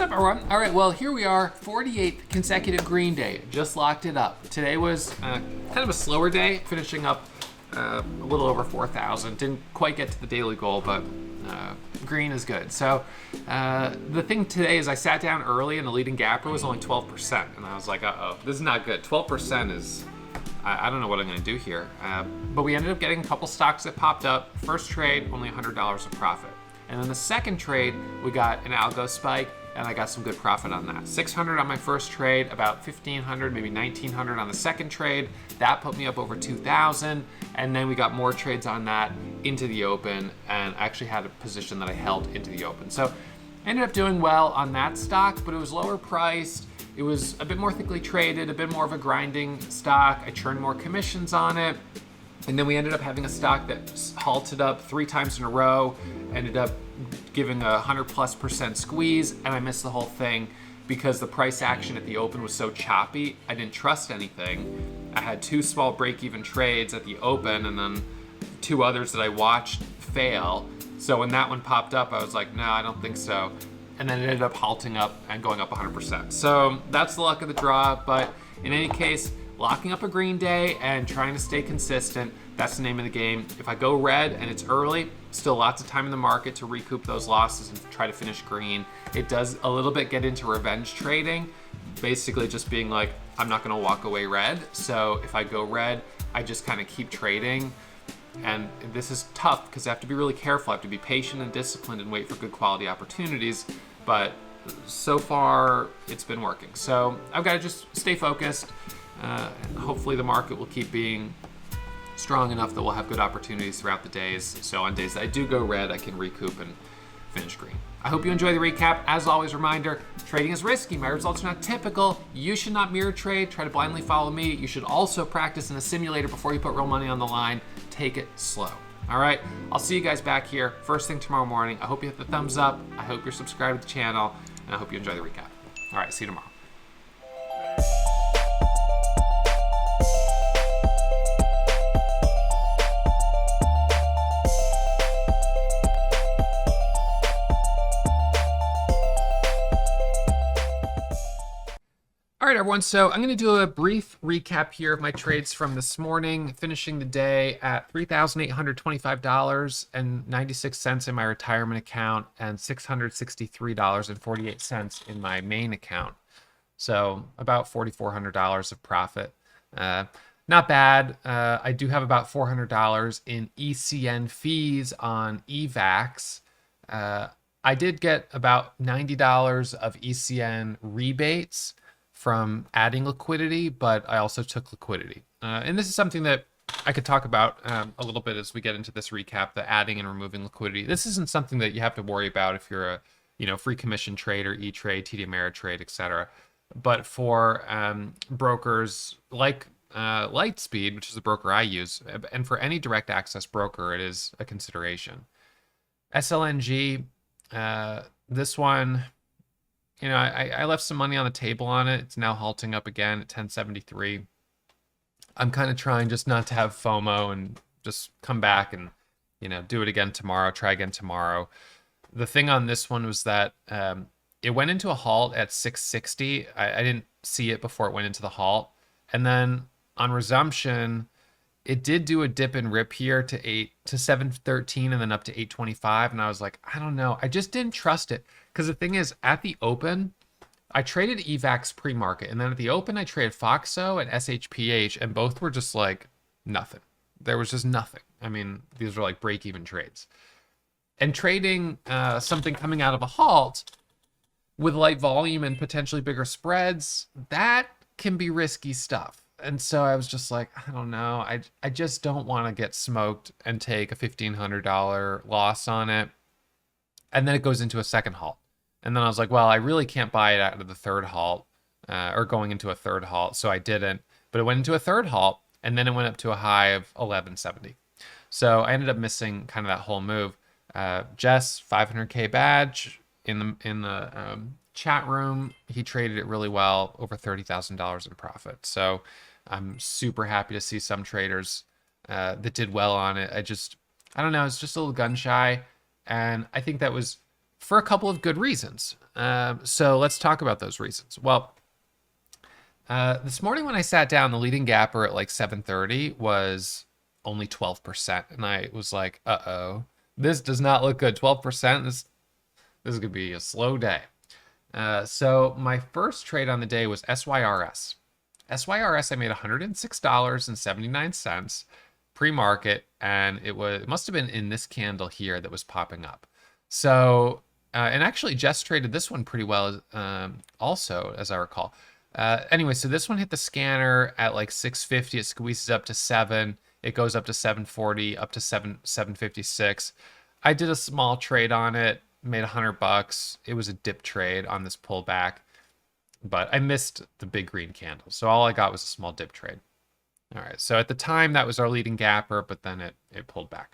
up, everyone? All right, well, here we are, 48th consecutive green day. Just locked it up. Today was kind of a slower day, finishing up a little over 4,000. Didn't quite get to the daily goal, but green is good. So the thing today is I sat down early and the leading gapper was only 12%. And I was like, uh-oh, this is not good. 12% is, I don't know what I'm gonna do here. But we ended up getting a couple stocks that popped up. First trade, only $100 of profit. And then the second trade, we got an algo spike, and I got some good profit on that. 600 on my first trade, about 1,500, maybe 1,900 on the second trade. That put me up over 2,000, and then we got more trades on that into the open, and I actually had a position that I held into the open. So I ended up doing well on that stock, but it was lower priced. It was a bit more thickly traded, a bit more of a grinding stock. I churned more commissions on it. And then we ended up having a stock that halted up 3 times in a row, ended up giving a 100+% squeeze, and I missed the whole thing because the price action at the open was so choppy. I didn't trust anything. I had 2 small break-even trades at the open, and then 2 others that I watched fail. So when that one popped up, I was like, no, I don't think so. And then it ended up halting up and going up 100%. So that's the luck of the draw, but in any case, locking up a green day and trying to stay consistent, that's the name of the game. If I go red and it's early, still lots of time in the market to recoup those losses and try to finish green. It does a little bit get into revenge trading, basically just being like, I'm not gonna walk away red. So if I go red, I just kind of keep trading. And this is tough because I have to be really careful. I have to be patient and disciplined and wait for good quality opportunities. But so far, it's been working. So I've got to just stay focused. Hopefully the market will keep being strong enough that we'll have good opportunities throughout the days. So on days that I do go red, I can recoup and finish green. I hope you enjoy the recap. As always, reminder, trading is risky. My results are not typical. You should not mirror trade. Try to blindly follow me. You should also practice in a simulator before you put real money on the line. Take it slow. All right, I'll see you guys back here first thing tomorrow morning. I hope you hit the thumbs up. I hope you're subscribed to the channel, and I hope you enjoy the recap. All right, see you tomorrow. All right, everyone, so I'm going to do a brief recap here of my trades from this morning, finishing the day at $3,825.96 in my retirement account and $663.48 in my main account. So about $4,400 of profit. Not bad. I do have about $400 in ECN fees on EVAX. I did get about $90 of ECN rebates from adding liquidity, but I also took liquidity. And this is something that I could talk about a little bit as we get into this recap, the adding and removing liquidity. This isn't something that you have to worry about if you're a free commission trader, E-Trade, TD Ameritrade, etc. But for brokers like Lightspeed, which is the broker I use, and for any direct access broker, it is a consideration. SLNG, this one, I left some money on the table on it. It's now halting up again at 1073. I'm kind of trying just not to have FOMO and just come back and, do it again tomorrow, try again tomorrow. The thing on this one was that it went into a halt at 660. I didn't see it before it went into the halt. And then on resumption, it did do a dip and rip here to 713 and then up to 825. And I was like, I don't know. I just didn't trust it. Because the thing is, at the open, I traded EVAX pre-market. And then at the open, I traded FOXO and SHPH. And both were just like nothing. There was just nothing. I mean, these were like break-even trades. And trading something coming out of a halt with light volume and potentially bigger spreads, that can be risky stuff. And so I was just like, I don't know. I just don't want to get smoked and take a $1,500 loss on it. And then it goes into a second halt. And then I was like, well, I really can't buy it out of the third halt or going into a third halt. So I didn't. But it went into a third halt, and then it went up to a high of 1170. So I ended up missing kind of that whole move. Jess, 500K badge in the chat room. He traded it really well, over $30,000 in profit. So I'm super happy to see some traders that did well on it. I don't know, it's just a little gun shy. And I think that was for a couple of good reasons. So let's talk about those reasons. Well, this morning when I sat down, the leading gapper at like 7:30 was only 12%, and I was like, "Uh-oh, this does not look good. 12%. This could be a slow day." So my first trade on the day was SYRS. SYRS, I made $106.79 pre-market, and it must have been in this candle here that was popping up. So and actually Jess traded this one pretty well also, as I recall. Anyway, so this one hit the scanner at like 650. It squeezes up to 7. It goes up to 740, up to 756. I did a small trade on it, made $100. It was a dip trade on this pullback, but I missed the big green candle. So all I got was a small dip trade. All right, so at the time that was our leading gapper, but then it pulled back.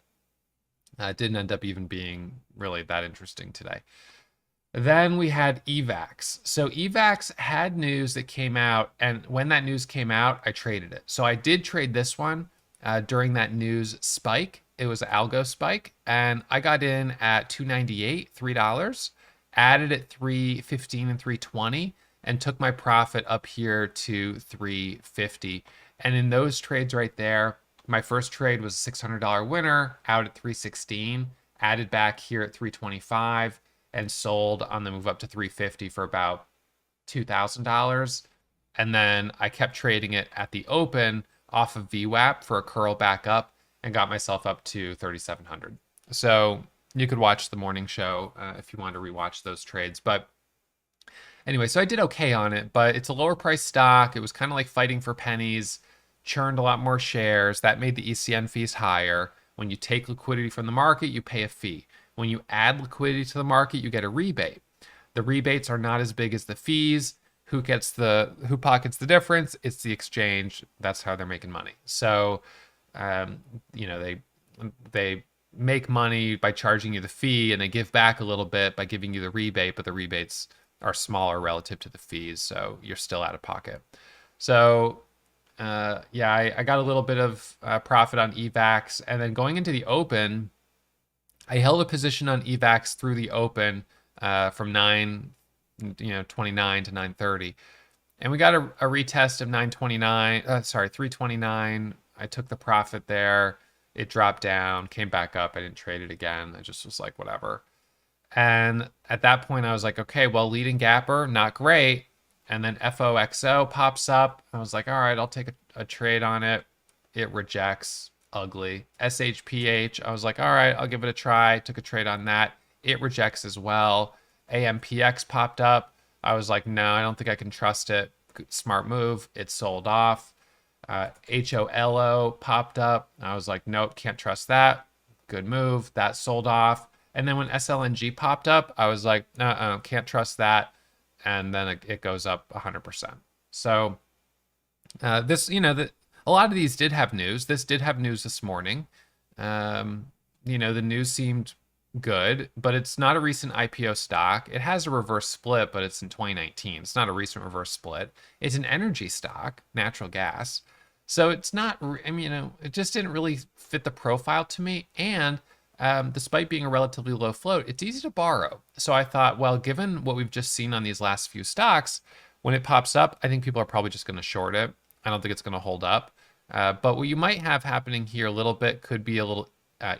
It didn't end up even being really that interesting today. Then we had EVAX. So EVAX had news that came out, and when that news came out, I traded it. So I did trade this one during that news spike. It was an algo spike, and I got in at $2.98, $3, added at $3.15 and $3.20, and took my profit up here to $3.50. And in those trades right there, my first trade was a $600 winner out at $3.16, added back here at $3.25, and sold on the move up to $3.50 for about $2,000. And then I kept trading it at the open off of VWAP for a curl back up and got myself up to 3,700. So you could watch the morning show if you want to rewatch those trades. But anyway, so I did okay on it, but it's a lower price stock. It was kind of like fighting for pennies, churned a lot more shares. That made the ECN fees higher. When you take liquidity from the market, you pay a fee. When you add liquidity to the market, you get a rebate. The rebates are not as big as the fees. Who pockets the difference? It's the exchange. That's how they're making money. So, they make money by charging you the fee, and they give back a little bit by giving you the rebate, but the rebates are smaller relative to the fees, so you're still out of pocket. So, I got a little bit of profit on EVAX, and then going into the open, I held a position on EVAX through the open from 9:29 to 9:30, and we got a retest of 329. I took the profit there. It dropped down, came back up. I didn't trade it again. I just was like, whatever. And at that point, I was like, okay, well, leading gapper, not great. And then FOXO pops up. I was like, all right, I'll take a trade on it. It rejects. Ugly. SHPH, I was like, all right, I'll give it a try. Took a trade on that. It rejects as well. AMPX popped up. I was like, no, I don't think I can trust it. Smart move. It sold off. HOLO popped up. I was like, nope, can't trust that. Good move. That sold off. And then when SLNG popped up, I was like, can't trust that. And then it goes up 100%. So a lot of these did have news. This did have news this morning. The news seemed good, but it's not a recent IPO stock. It has a reverse split, but it's in 2019. It's not a recent reverse split. It's an energy stock, natural gas. So it's not, it just didn't really fit the profile to me. And despite being a relatively low float, it's easy to borrow. So I thought, well, given what we've just seen on these last few stocks, when it pops up, I think people are probably just going to short it. I don't think it's going to hold up. But what you might have happening here a little bit could be a little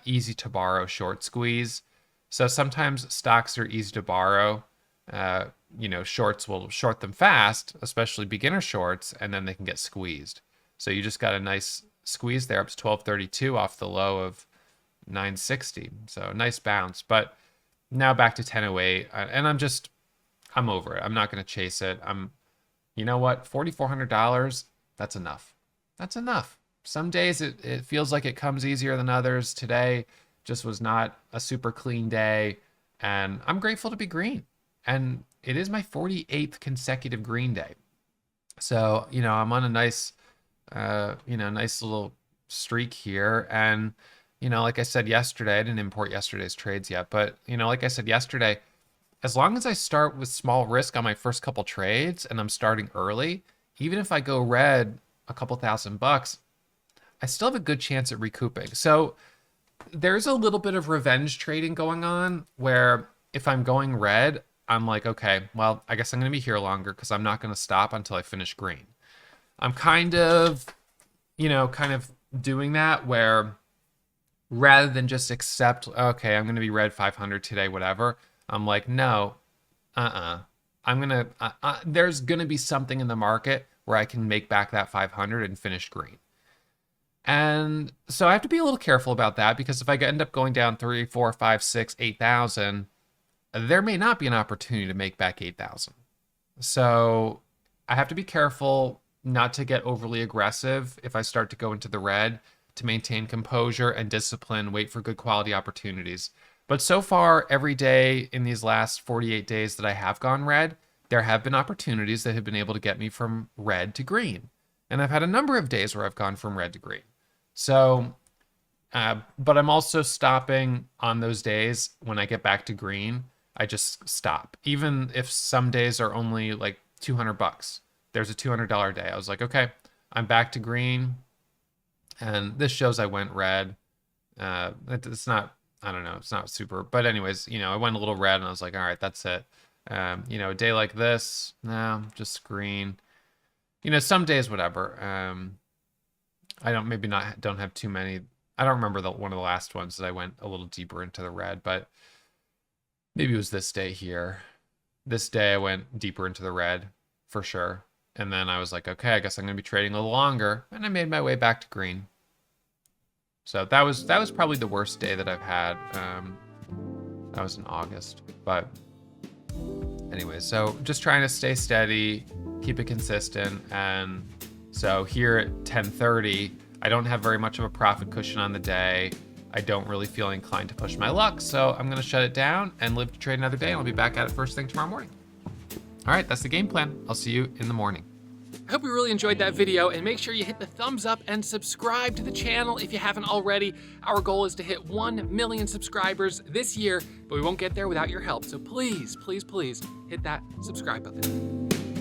easy to borrow short squeeze. So sometimes stocks are easy to borrow. Shorts will short them fast, especially beginner shorts, and then they can get squeezed. So you just got a nice squeeze there up to 1232 off the low of 960. So nice bounce. But now back to 1008, and I'm over it. I'm not going to chase it. You know what? $4,400, that's enough. That's enough. Some days it feels like it comes easier than others. Today just was not a super clean day, and I'm grateful to be green. And it is my 48th consecutive green day. So, I'm on a nice little streak here. And, like I said yesterday, I didn't import yesterday's trades yet, but, like I said yesterday, as long as I start with small risk on my first couple trades and I'm starting early, even if I go red a couple $1,000, I still have a good chance at recouping. So there's a little bit of revenge trading going on where if I'm going red, I'm like, okay, well, I guess I'm going to be here longer because I'm not going to stop until I finish green. I'm kind of doing that where rather than just accept, okay, I'm going to be red 500 today, whatever. I'm like, no, there's going to be something in the market where I can make back that 500 and finish green. And so I have to be a little careful about that, because if I end up going down 3, 4, 5, 6, 8,000, there may not be an opportunity to make back 8,000. So I have to be careful not to get overly aggressive if I start to go into the red, to maintain composure and discipline, wait for good quality opportunities. But so far, every day in these last 48 days that I have gone red, there have been opportunities that have been able to get me from red to green. And I've had a number of days where I've gone from red to green. So, but I'm also stopping on those days when I get back to green. I just stop. Even if some days are only like $200. There's a $200 day. I was like, okay, I'm back to green. And this shows I went red. It's not, I don't know, it's not super. But anyways, I went a little red and I was like, all right, that's it. A day like this, no, just green. Some days, whatever. I don't have too many. I don't remember one of the last ones that I went a little deeper into the red, but maybe it was this day here. This day I went deeper into the red for sure. And then I was like, okay, I guess I'm going to be trading a little longer. And I made my way back to green. So that was probably the worst day that I've had. That was in August. But anyway, so just trying to stay steady, keep it consistent. And so here at 10:30, I don't have very much of a profit cushion on the day. I don't really feel inclined to push my luck. So I'm going to shut it down and live to trade another day. And I'll be back at it first thing tomorrow morning. All right, that's the game plan. I'll see you in the morning. I hope you really enjoyed that video, and make sure you hit the thumbs up and subscribe to the channel if you haven't already. Our goal is to hit 1 million subscribers this year, but we won't get there without your help. So please, please, please hit that subscribe button.